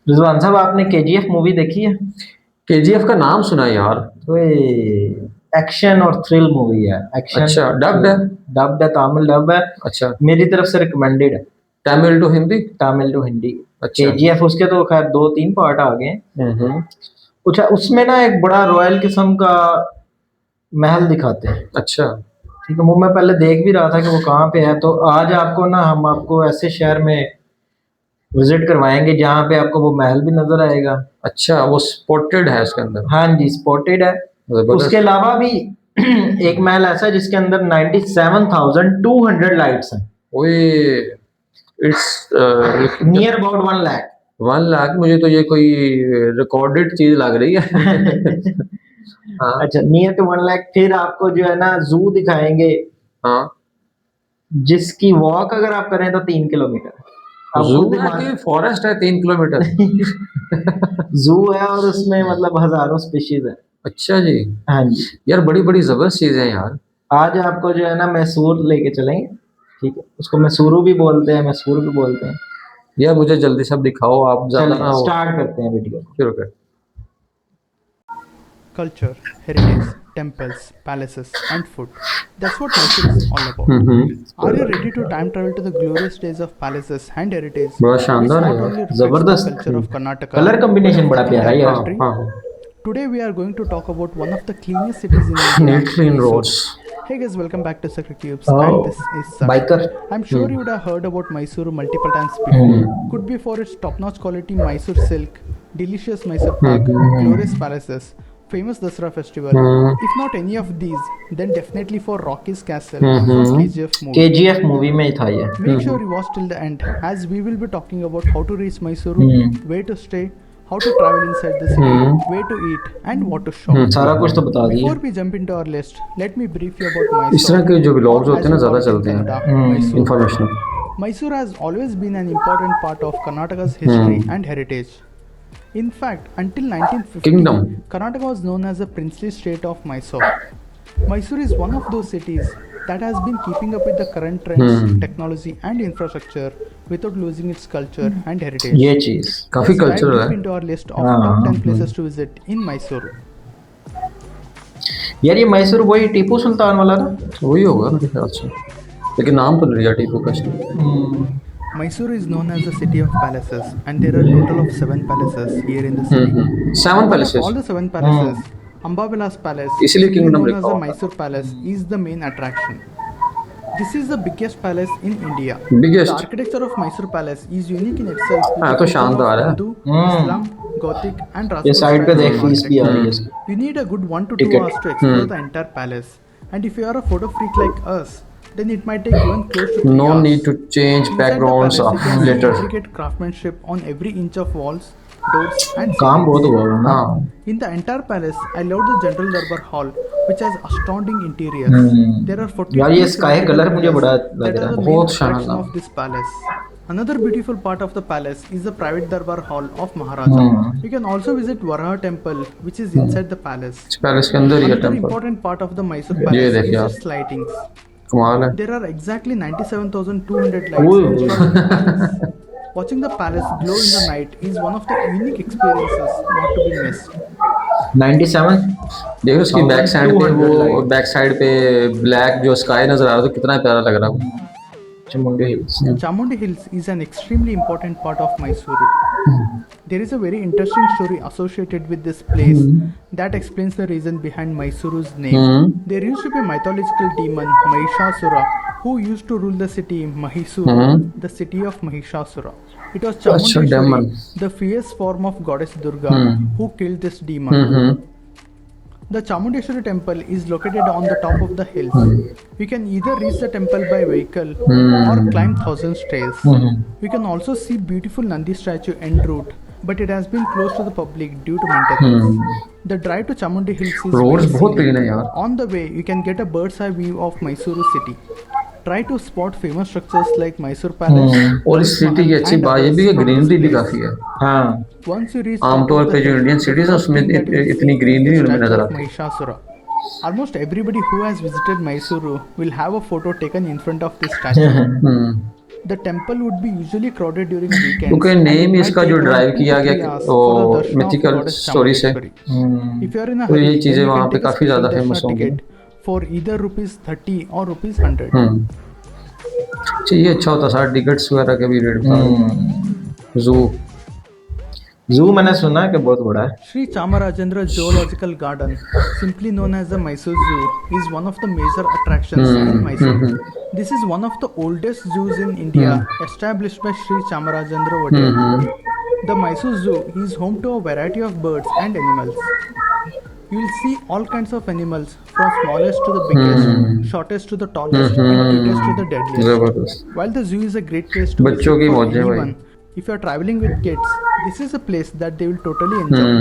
रिजवान साहब आपने KGF movie देखी है? केजीएफ का नाम सुना है यार। तो ये एक्शन और थ्रिल मूवी है। एक्शन अच्छा, डब्ड है। डब्ड है, तमिल डब है। अच्छा। मेरी तरफ से रिकमेंडेड है। तमिल टू हिंदी। तमिल टू हिंदी। अच्छा। केजीएफ उसके तो खैर दो तीन पार्ट आ गए हैं। हम्म। कुछ उसमें ना एक बड़ा रॉयल किस्म का महल दिखाते हैं। अच्छा। ठीक है, वो मैं पहले देख भी रहा था कि वो कहाँ पे है, तो आज आपको ना हम आपको ऐसे शहर में विजिट करवाएंगे जहाँ पे आपको वो महल भी नजर आएगा। अच्छा, वो स्पॉटेड है उसके अंदर। हाँ जी, स्पॉटेड है। उसके जबरदस्त। अलावा भी एक महल ऐसा है जिसके अंदर 97,200 लाइट्स हैं। ओए, it's near about 1 lakh. 1 lakh. मुझे तो ये कोई रिकॉर्डेड चीज लग रही है। हाँ। अच्छा, नियर टू 1 लाख। फिर आपको जो है ना जू दिखाएंगे, हाँ। जिसकी वॉक अगर आप करें तो 3 किलोमीटर। आप जू खुद है कि फॉरेस्ट है 3 किलोमीटर? जू है और उसमें मतलब हजारों स्पीशीज है। अच्छा जी। हाँ जी। यार बड़ी बड़ी जबरदस्त चीजें हैं यार। आज आपको जो है ना मैसूर लेके चलेंगे। ठीक है, उसको मैसूरू भी बोलते हैं, मैसूर भी बोलते हैं। यार मुझे जल्दी सब दिखाओ, आप ज्यादा चलिए ना हो। स्टार्ट करते हैं वीडियो को। शुरू कर। Culture, heritage, temples, palaces, and food. That's what Mysore is all about. Are you ready to time travel to the glorious days of palaces and heritage, बड़ा which शानदार है not यार। only reflects the जबरदस्त। culture of Karnataka colour but combination of बड़ा the प्यारा है entire यार। हाँ country? हाँ। Today we are going to talk about one of the cleanest cities in India, neat clean Mysore. Roads. Hey guys, welcome back to Sacred Cubes, and oh, this is Sakshi. Biker. I'm sure you would have heard about Mysuru multiple times before. Hmm. Could be for its top-notch quality Mysore silk, delicious Mysore pak, glorious hmm. palaces, famous Dasara festival. If not any of these, then definitely for Rocky's Castle from KGF movie. KGF movie में ही था ये। Make sure you watch till the end, as we will be talking about how to reach Mysuru, where to stay, how to travel inside the city, where to eat, and what to shop. सारा कुछ तो बता दिए। Before we jump into our list, let me brief you about इस तरह Mysore, के जो or vlogs होते as हैं we ना ज्यादा call it in चलते हैं। Kannada, Mysore. Information. Mysore has always been an important part of Karnataka's history and heritage. In fact, until 1950, kingdom. Karnataka was known as the princely state of Mysore. Mysore is one of those cities that has been keeping up with the current trends, technology, and infrastructure without losing its culture and heritage. ये चीज काफी Let's dive cultural deep है। into our list of हाँ, top 10 हाँ। places to visit in Mysore. यार ये मैसूर वही टीपू सुल्तान वाला ना? वही होगा मेरे ख्याल से, लेकिन नाम तो नहीं लिया टीपू का इसने। Mysore is known as the city of palaces, and there are a total of 7 palaces here in the city. 7 Out of palaces. all the 7 palaces, Ambavilas Palace, इसीलिए simply किंगडम known as लिखा the हुआ था। Mysore Palace, is the main attraction. This is the biggest palace in India. The biggest. architecture of Mysore Palace is unique in itself with हाँ a तो fusion of शानदार है। Hindu, Islam, Gothic, and ये Rajput side पे styles देख of fees भी आ रही है architecture. इसकी। You need a good 1 to 2 ticket. hours to explore the entire palace. And if you are a photo freak like us, then it might take even close to 3 no hours. Need to change Inside the backgrounds palace, you can see later. intricate craftsmanship on every inch of walls, doors, and काम बहुत ceilings. हुआ है ना। हाँ। In the entire palace, I love the General Darbar Hall, which has astounding interiors. There are यार ये 42 sky symmetrical colour मुझे pillars बड़ा that लग are रहा the है। main बहुत attraction शानदार। of this palace. Another beautiful part of the palace is the private Darbar Hall of Maharaja. You can also visit Varaha Temple, which is inside the palace. इस palace के अंदर ही है Another temple. important part of the Mysore ये palace देखिए is आप, its lightings. कमाल है। There are exactly 97,200 lights ओए installed in the palace. Watching the palace glow in the night is one of the unique experiences not to be missed. 97 देखो उसकी back side पे, 200 वो light. Back side पे black जो sky नजर आ रहा था, कितना प्यारा लग रहा है। Chamundi hills. Chamundi Hills is an extremely important part of Mysuru. There is a very interesting story associated with this place that explains the reason behind Mysuru's name. There used to be a mythological demon, Mahishasura, who used to rule the city Mahisuru, the city of Mahishasura. It was अच्छा, daemon. Chamundeshwari, the fierce form of goddess Durga, who killed this demon. The Chamundeshwari temple is located on the top of the hills. You can either reach the temple by vehicle or climb thousand stairs. You can also see beautiful Nandi statue en route, but it has been closed to the public due to maintenance. The drive to Chamundi Hills is roads very बहुत clean है scenic. यार। On the way, you can get a bird's eye view of Mysuru city. Try to spot famous structures like Mysore Palace, और इस city की अच्छी and बात ये others भी है, from this ग्रीनरी भी place. काफी है। हाँ। Once you reach top आमतौर of the पे जो hill, इंडियन the सिटीज है first उसमें thing that you will इतनी see is ग्रीनरी the उनमें statue नजर of आती है। Mahishasura. Almost everybody who has visited Mysuru will have a photo taken in front of this statue. The temple would be usually crowded during weekends. क्योंकि and it name might इसका take जो around drive 2 to किया 3 गया hours वो for the darshan of mythical goddess story से, Chamundeshwari. If you are in a तो hurry, ये then चीज़ें you वहाँ can पे take a काफ़ी special ज़्यादा फेमस darshan होंगी। ticket for either rupees 30 or rupees 100. ये अच्छा होता सर, टिकट्स वगैरह के भी रेट बता। जू जू मैंने सुना है कि बहुत बड़ा है। Sri Chamarajendra Zoological Garden, simply known as the Mysore Zoo, is one of the major attractions in Mysore. This is one of the oldest zoos in India, established by Sri Chamarajendra Wadiyar. The Mysore Zoo is home to a variety of birds and animals. You will see all kinds of animals, from smallest to the biggest, shortest to the tallest, and cutest to the deadliest. जबरदस्त। While the zoo is a great place to बच्चों visit की for मौज है भाई। anyone, if you are traveling with kids, this is a place that they will totally enjoy.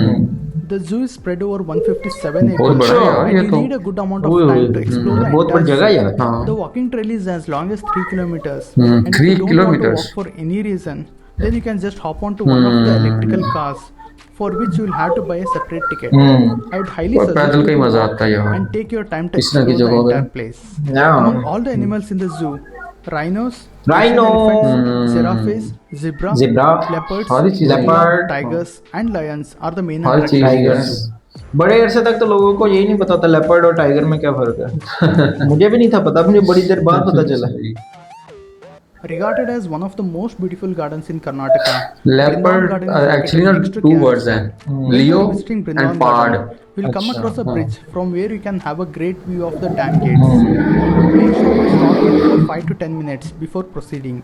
The zoo is spread over 157 बहुत acres, बड़ा है यार and ये you तो। need a good amount of ओए time ओए, to explore the बहुत बड़ी entire जगह है zoo. यार। हाँ। The walking trail is as long as 3 kilometers, and if 3 you don't want to kilometers। walk for any reason, then you can just hop onto one of the electrical cars, for which you will have to buy a separate ticket. I would highly और suggest पैदल you का ही to मजा walk आता है यहाँ। and take your time to इस तरह की explore the जगहों पे। entire place. Yeah. Among all the animals in the zoo, rhinos, Rhino, Asian elephants, giraffes, zebra, zebra, leopards, सारी चीजें। gorilla, leopard, tigers, and lions are the main हर चीज attractions. Tigers. बड़े अरसे तक तो लोगों को यही नहीं पता था लेपर्ड और टाइगर में क्या फर्क है। मुझे भी नहीं था पता, मुझे बड़ी देर बाद पता चला। Regarded as one of the most beautiful gardens in Karnataka, Leopard Brindavan Garden is actually located not next to two KRS. words हैं, When you Leo are visiting Brindavan and Pard। Garden, you'll come अच्छा, across a हाँ। bridge from where you can have a great view of the dam gates. Make sure you stop here for 5 to 10 minutes before proceeding.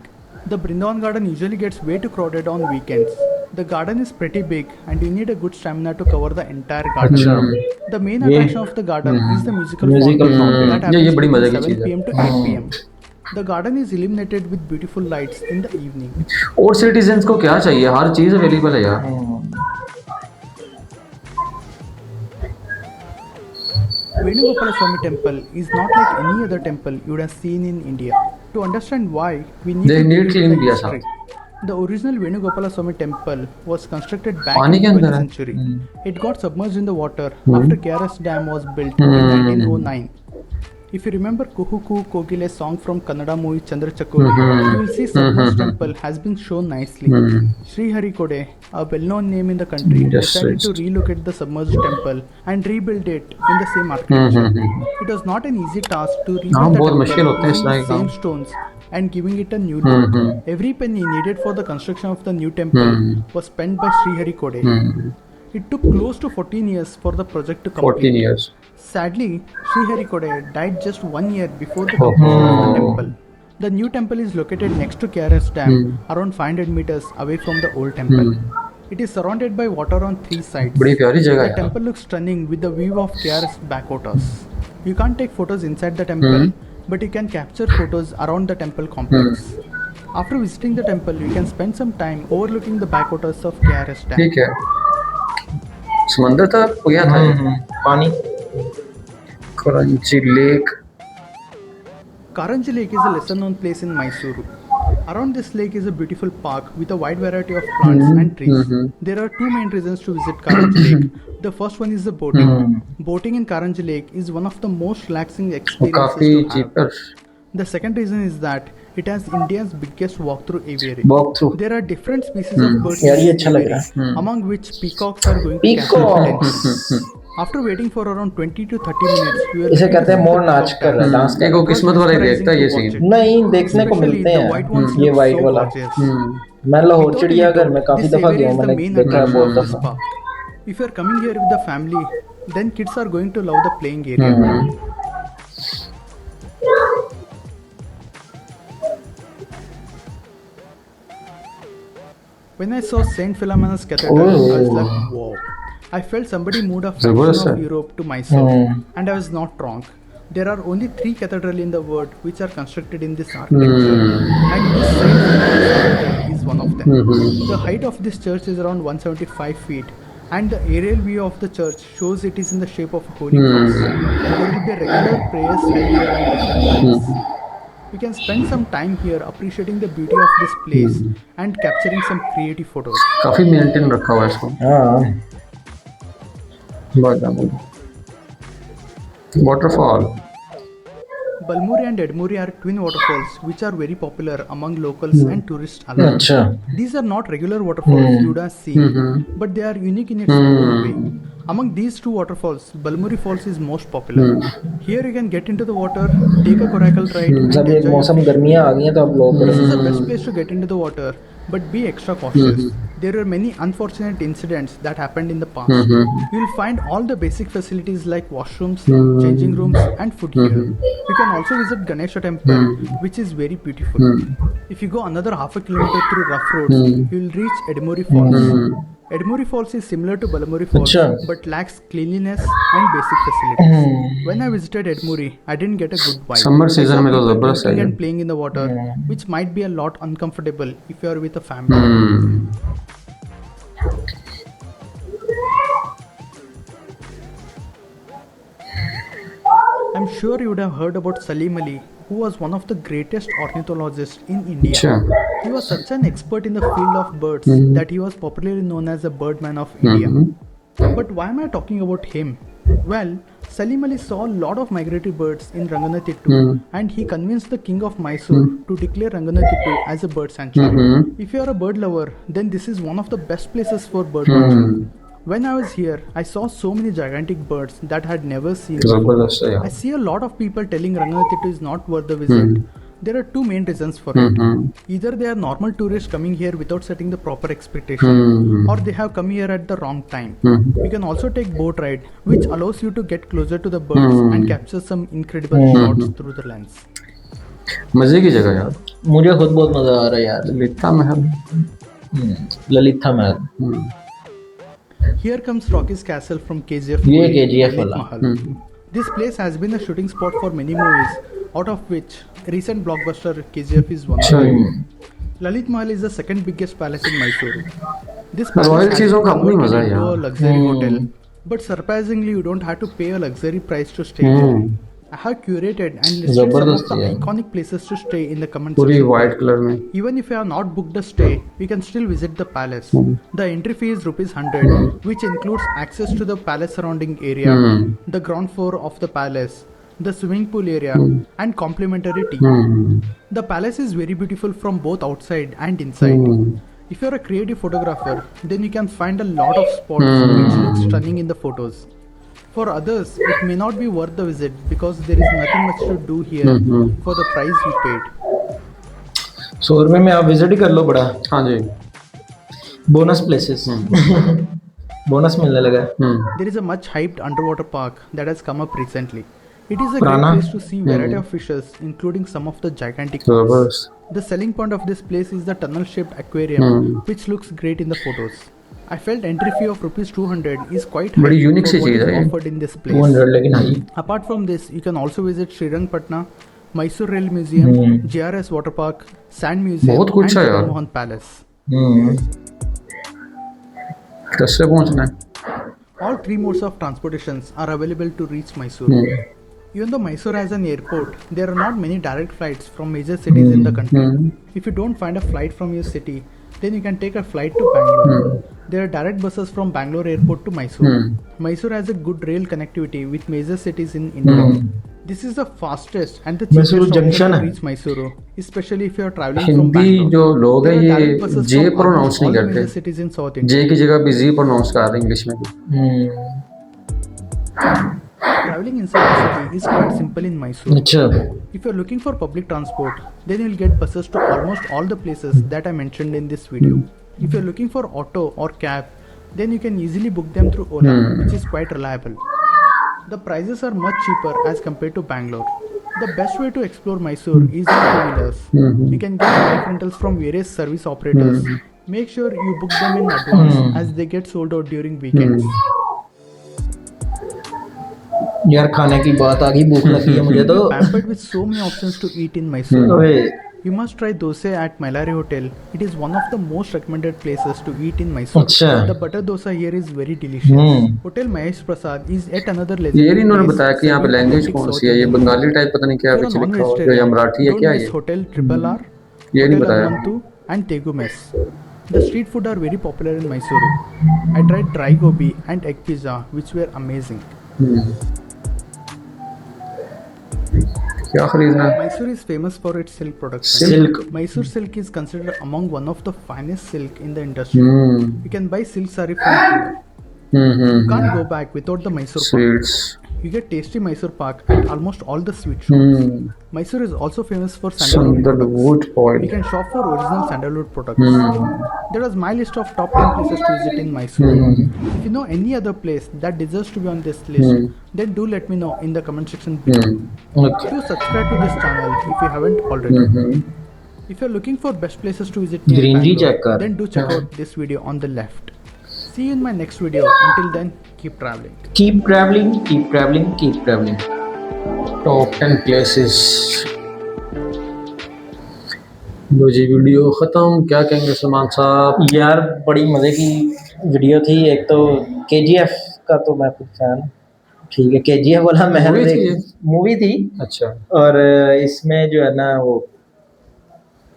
The Brindavan Garden usually gets way too crowded on weekends. The garden is pretty big and you need a good stamina to cover the entire garden. अच्छा। The main ये- attraction of the garden is the musical Musical fountain fountain। that ये happens बड़ी मजे between की 7 चीज है। p.m. to 8 p.m. The garden is illuminated with beautiful lights in the evening. और citizens को क्या चाहिए, हर चीज अवेलेबल है यार। Venugopala Swami Temple is not like any other temple you would have seen in India. To understand why, we need They to need dig cleaning into the दिया history. The original Venugopala Swami Temple was constructed back पानी in के the अंदर 12th है। century. It got submerged in the water after KRS Dam was built in 1909. If you remember Kuhu Kuhu Kogile's song from Kannada movie Chandra Chakori, you will see submerged temple has been shown nicely. Sri Hari Kode, a well-known name in the country, decided to relocate the submerged temple and rebuild it in the same architecture. It was not an easy task to हाँ, rebuild the बहुत मुश्किल temple होते हैं इस using तरह the के काम। same stones and giving it a new look. Every penny needed for the construction of the new temple was spent by Sri Hari Kode. It took close to 14 years for the project to complete. 14 years। Sadly, Sri Hari Kode died just 1 year before the completion of the temple. The new temple is located next to KRS Dam, around 500 meters away from the old temple. It is surrounded by water on 3 sides. बड़ी प्यारी जगह The है। temple looks stunning with the view of KRS backwaters. You can't take photos inside the temple, but you can capture photos around the temple complex. After visiting the temple, you can spend some time overlooking the backwaters of KRS Dam. ठीक है, समंदर था गया था ये। पानी। करंची lake. Karanji Lake is a lesser known place in Mysuru. Around this lake is a beautiful park with a wide variety of plants and trees. There are 2 main reasons to visit Karanji Lake. The first one is the boating. Boating in Karanji Lake is one of the most relaxing वो experiences काफी to have. Cheaper The second reason is that it has India's biggest walk-through aviary. Walk through. There are different species of birds यार, in ये this अच्छा लग aviary, रहा है। among which peacocks are going to catch in Peacocks। tents. After waiting for around 20 to 30 minutes, we were इसे ready to कहते हैं see more the नाच peacock कर रहा है, dance. डांस कर एक रहा वो किस्मत वाले देखता है ये सीन। है। नहीं, देखने को Especially मिलते the हैं white ones ये look वाइट so वाला। gorgeous. मैं लाहौर Without any चिड़ियाघर doubt, में काफी this दफा area गया is हूँ, the मैंने main देखा है attraction बहुत of this दफा। park. If you are coming here with the family, then kids are going to love the playing area. When I saw Saint Philomena's Cathedral, I was like, wow. I felt somebody moved a fraction Zabardast of hai। Europe to Mysore, and I was not wrong. There are only 3 cathedrals in the world which are constructed in this architecture, and this Saint Philomena's Cathedral is one of them. The height of this church is around 175 feet, and the aerial view of the church shows it is in the shape of a holy cross. There will be regular prayers held here on different nights. We can spend some time here appreciating the beauty of this place and capturing some creative photos. काफी maintain रखा हुआ है इसको। हाँ, waterfall. Balmuri and Edmuri are twin waterfalls which are very popular among locals and tourists alike. अच्छा These are not regular waterfalls you would have seen, but they are unique in its own way. Among these two waterfalls, Balmuri Falls is most popular. Here you can get into the water, take a coracle ride, and सब एक enjoy a मौसम fish गर्मियाँ आ गई हैं तो अब लोग This is the best place to get into the water, but be extra cautious. There were many unfortunate incidents that happened in the past. You will find all the basic facilities like washrooms, changing rooms, and food here. You can also visit Ganesha Temple, which is very beautiful. If you go another half a kilometer through rough roads, you will reach Edmuri Falls. Edmuri Falls is similar to Balamuri Falls, Achha. but lacks cleanliness and basic facilities. When I visited Edmuri, I didn't get a good vibe. Summer I season saw में तो people जबरदस्त है drinking ये। and playing in the water, which might be a lot uncomfortable if you are with a family. I'm sure you would have heard about Salim Ali, who was one of the greatest ornithologists in India. अच्छा He was such an expert in the field of birds that he was popularly known as the Birdman of India. But why am I talking about him? Well, Salim Ali saw a lot of migratory birds in Ranganathitu and he convinced the king of Mysore to declare Ranganathitu as a bird sanctuary. If you are a bird lover, then this is one of the best places for bird watching. When I was here, I saw so many gigantic birds that I had never seen before. जबरदस्त है I यार। see a lot of people telling Ranganathitu is not worth the visit. There are two main reasons for it. Either they are normal tourists coming here without setting the proper expectation, or they have come here at the wrong time. You can also take boat ride, which allows you to get closer to the birds and capture some incredible shots through the lens. मजे की जगह यार। मुझे खुद बहुत मजा आ रहा है यार ललिता महल। ललिता महल Here comes Rocky's Castle from KGF. ये movie, KGF Lalit वाला। Mahal. This place has been a shooting spot for many movies, out of which recent blockbuster KGF is one of अच्छा them. Lalit Mahal is the second biggest palace in Mysore. This palace Royal has चीजों been का अपनी converted मजा है into a यार। luxury hotel, but surprisingly you don't have to pay a luxury price to stay here. I have curated and listed some of जबरदस्त the है। iconic places to stay in the comment पूरी section. White colour में। Even if you have not booked a stay, you can still visit the palace. The entry fee is ₹100, which includes access to the palace surrounding area, the ground floor of the palace, the swimming pool area, and complimentary tea. The palace is very beautiful from both outside and inside. If you are a creative photographer, then you can find a lot of spots which look stunning in the photos. For others, it may not be worth the visit because there is nothing much to do here for the price you paid. 100 रुपये में आप visit ही कर लो बड़ा हाँ जी। Bonus places bonus मिलने लगा है। There is a much hyped underwater park that has come up recently. It is a Prana? great place to see variety of fishes, including some of the gigantic ones. जबरदस्त। The selling point of this place is the tunnel-shaped aquarium, which looks great in the photos. I felt entry fee of ₹200 is quite high बड़ी unique for C what cheese is है ये। offered in this place. 200 लेकिन high Apart from this, you can also visit Srirangpatna, Mysore Rail Museum, JRS Water Park, Sand Museum, बहुत कुछ and है यार। Mohan Palace. कैसे पहुंचना है? All three modes of transportations are available to reach Mysore. Even though Mysore has an airport, there are not many direct flights from major cities in the country. If you don't find a flight from your city, then you can take a flight to Bangalore. There are direct buses from Bangalore airport to Mysore. Mysore has a good rail connectivity with major cities in India. This is the fastest and the cheapest Mysuru option junction to है। reach Mysuru, especially if you are traveling from Hindi Bangalore. जो लोग हैं There are direct ये buses जे from pronounce almost नहीं all the major करते। cities in South India. जे की जगह भी जी प्रोनाउंस कर रहे हैं इंग्लिश में भी। Traveling inside the city is quite simple in Mysore. अच्छा If you're looking for public transport, then you'll get buses to almost all the places that I mentioned in this video. If you're looking for auto or cab, then you can easily book them through Ola, which is quite reliable. The prices are much cheaper as compared to Bangalore. The best way to explore Mysore is in two-wheelers. You can get bike rentals from various service operators. Make sure you book them in advance as they get sold out during weekends. यार खाने की बात आ गई भूख लगी है मुझे तो Pampered with so many options to eat in Mysore. ओए You must try dosa at Mailari Hotel. It is one of the most recommended places to eat in Mysore. अच्छा The butter dosa here is very delicious. Hotel Mahesh Prasad is yet another ये legendary नहीं इन्होंने place बताया कि यहाँ पे serving language authentic कौन South सी है। ये Indian बंगाली टाइप पता नहीं क्या food. If कुछ you're a लिखा हुआ है या मराठी है non-vegetarian, क्या don't है miss Hotel Triple R, ये नहीं Hotel बताया। Amantu and Tegu Mess. The street food are very popular in Mysuru. I tried dry gobi and egg pizza which were amazing. क्या खरीदना है? Mysore is famous for its silk production. Silk. Mysore silk is considered among one of the finest silk in the industry. Hmm You can buy silk saree from here. You can't go back without the Mysore pak. Sweets You get tasty Mysore pak at almost all the sweet shops. Mysore is also famous for sandalwood products. Sandalwood You point can shop for original sandalwood products. That was my list of top 10 places to visit in Mysore. If you know any other place that deserves to be on this list, then do let me know in the comment section below. Okay. Do subscribe to this channel if you haven't already. If you're looking for best places to visit near Greenery Bangalore, check kar. then do check out this video on the left. See you in my next video. Until then, keep traveling. Keep traveling, keep traveling, keep traveling. Top 10 places. लो जी video ख़त्म। क्या कहेंगे सलमान साहब? यार बड़ी मज़े की वीडियो थी। एक तो KGF का तो मैं खुद फैन हूँ। ठीक है, KGF वाला महल Movie थी ये? मूवी थी। अच्छा और इसमें जो है ना वो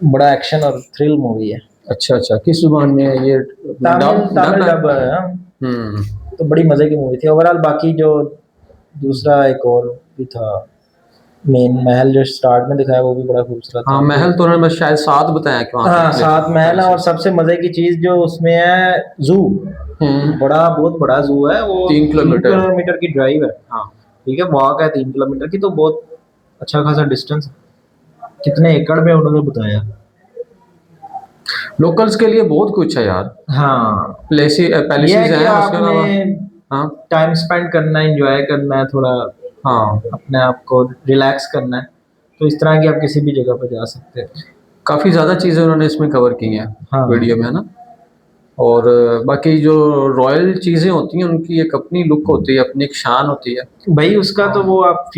बड़ा एक्शन और थ्रिल मूवी है। अच्छा अच्छा, किस जुबान में है ये? तमिल डब है। हाँ। हम्म तो बड़ी मज़े की मूवी थी ओवरऑल। बाकी जो दूसरा एक और भी था, मेन महल जो स्टार्ट में दिखाया वो भी बड़ा खूबसूरत था। हाँ, महल तो उन्होंने बस शायद 7 बताया कि वहाँ हाँ, पे 7 महल है। और सबसे मज़े की चीज़ जो उसमें है, जू। बहुत बड़ा जू है वो। 3 किलोमीटर की ड्राइव है। हाँ ठीक है, वॉक है 3 किलोमीटर की, तो बहुत अच्छा खासा डिस्टेंस। कितने एकड़ में उन्होंने बताया। लोकल्स के लिए बहुत कुछ है यार। हाँ, पैलेसेस ये है हैं कि उसके अलावा। आपने हाँ टाइम स्पेंड करना है, एंजॉय करना है, थोड़ा हाँ, अपने आप को रिलैक्स करना है, तो इस तरह की आप किसी भी जगह पर जा सकते हैं। काफ़ी ज़्यादा चीज़ें उन्होंने इसमें कवर की हैं हाँ। वीडियो में, है ना। और बाकी जो रॉयल चीज़ें होती हैं उनकी एक अपनी लुक होती है, अपनी एक शान होती है भाई उसका तो वो आप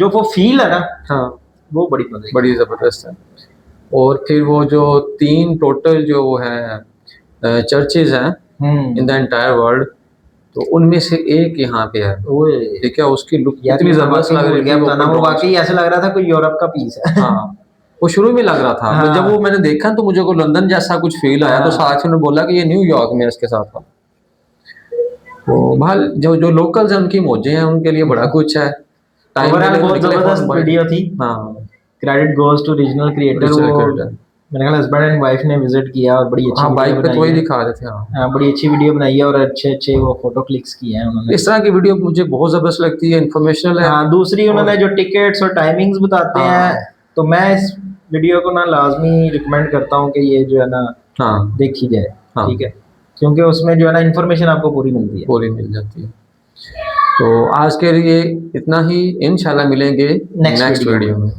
वो फील है ना, हाँ, वो बड़ी मजे की। बड़ी ज़बरदस्त है। और फिर वो जो 3 टोटल जो है चर्चेज हैं इन द एंटायर वर्ल्ड, तो उनमें से एक यहाँ पे है। ओए ठीक है, उसकी लुक यार इतनी ज़बरदस्त लग रही थी बताना, वो वाकई ऐसे लग रहा था कोई यूरोप का पीस है। हाँ, वो शुरू में लग रहा था। हाँ। तो जब वो मैंने देखा तो मुझे को लंदन जैसा कुछ फील आया। तो साथियों ने बोला कि ये न्यूयॉर्क में इसके साथ था। तो भाल जो लोकल्स हैं उनकी मौजें हैं, उनके लिए बड़ा कुछ है। टाइम ओवरऑल बहुत जबरदस्त वीडियो थी। हाँ, credit goes to regional creator. वो मेरे ख्याल हस्बैंड एंड वाइफ ने विजिट किया और बड़ी अच्छी बाइक पे तो वही दिखा रहे थे। हाँ, बड़ी अच्छी वीडियो बनाई है और अच्छे वो फोटो क्लिक्स किए हैं उन्होंने। इस तरह की वीडियो मुझे बहुत जबरदस्त लगती है, इन्फॉर्मेशनल है। हाँ, दूसरी उन्होंने जो टिकट्स और टाइमिंग्स बताते हैं, तो मैं इस वीडियो को ना लाजमी रिकमेंड करता हूँ कि ये जो है ना देखी जाए। ठीक है, क्योंकि उसमें जो है ना इन्फॉर्मेशन आपको पूरी मिलती है, पूरी मिल जाती है। तो आज के लिए इतना ही, इंशाल्लाह मिलेंगे नेक्स्ट वीडियो में।